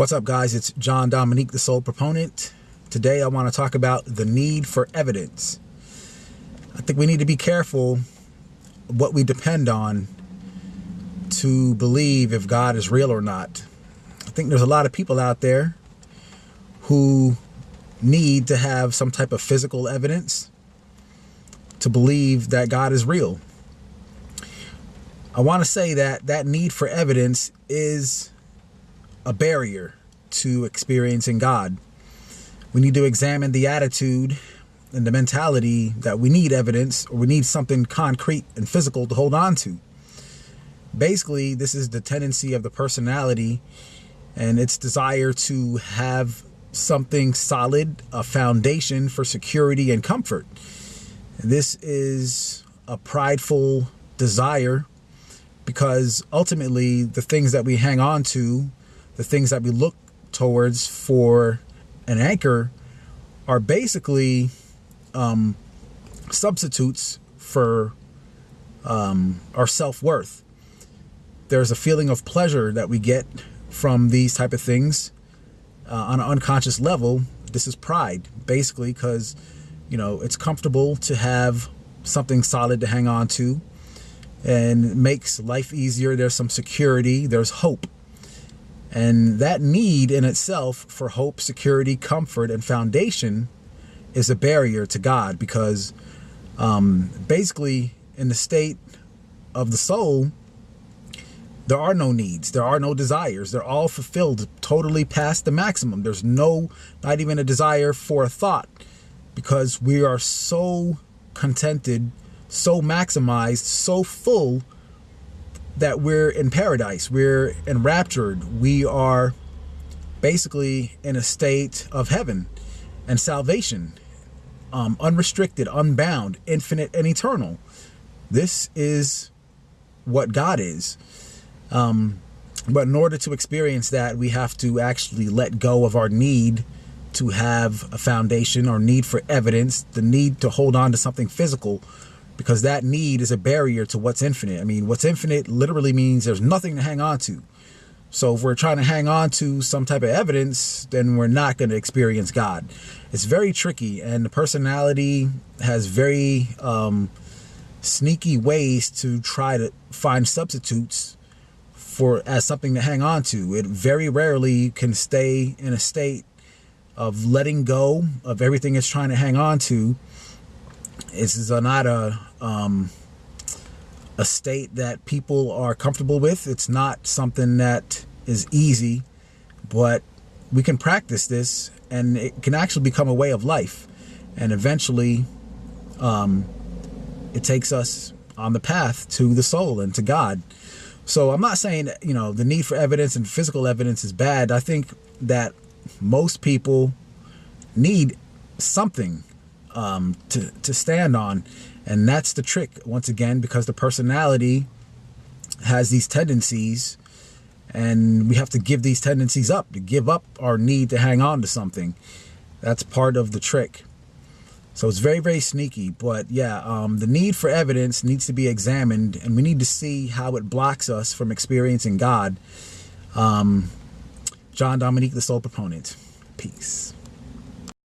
What's up, guys? It's John Dominique, the Soul Proponent. Today I want to talk about the need for evidence. I think we need to be careful what we depend on to believe if God is real or not. I think there's a lot of people out there who need to have some type of physical evidence to believe that God is real. I want to say that that need for evidence is a barrier to experiencing God. We need to examine the attitude and the mentality that we need evidence, or we need something concrete and physical to hold on to. Basically, this is the tendency of the personality and its desire to have something solid, a foundation for security and comfort. This is a prideful desire because ultimately the things that we hang on to, the things that we look towards for an anchor, are basically substitutes for our self-worth. There's a feeling of pleasure that we get from these type of things on an unconscious level. This is pride, basically, because it's comfortable to have something solid to hang on to, and it makes life easier. There's some security, there's hope. And that need in itself for hope, security, comfort, and foundation is a barrier to God, because basically in the state of the soul, there are no needs, there are no desires. They're all fulfilled totally past the maximum. There's not even a desire for a thought, because we are so contented, so maximized, so full that we're in paradise, we're enraptured, we are basically in a state of heaven and salvation, unrestricted, unbound, infinite, and eternal. This is what God is. But in order to experience that, we have to actually let go of our need to have a foundation, or need for evidence, the need to hold on to something physical, because that need is a barrier to what's infinite. I mean, what's infinite literally means there's nothing to hang on to. So if we're trying to hang on to some type of evidence, then we're not going to experience God. It's very tricky, and the personality has very sneaky ways to try to find substitutes as something to hang on to. It very rarely can stay in a state of letting go of everything it's trying to hang on to. This is not a state that people are comfortable with. It's not something that is easy, but we can practice this, and it can actually become a way of life. And eventually, it takes us on the path to the soul and to God. So I'm not saying that, the need for evidence and physical evidence is bad. I think that most people need something to stand on, and that's the trick, once again, because the personality has these tendencies, and we have to give these tendencies up, to give up our need to hang on to something. That's part of the trick. So it's very, very sneaky. But yeah, the need for evidence needs to be examined, and we need to see how it blocks us from experiencing God. John Dominique, the Soul Proponent. Peace.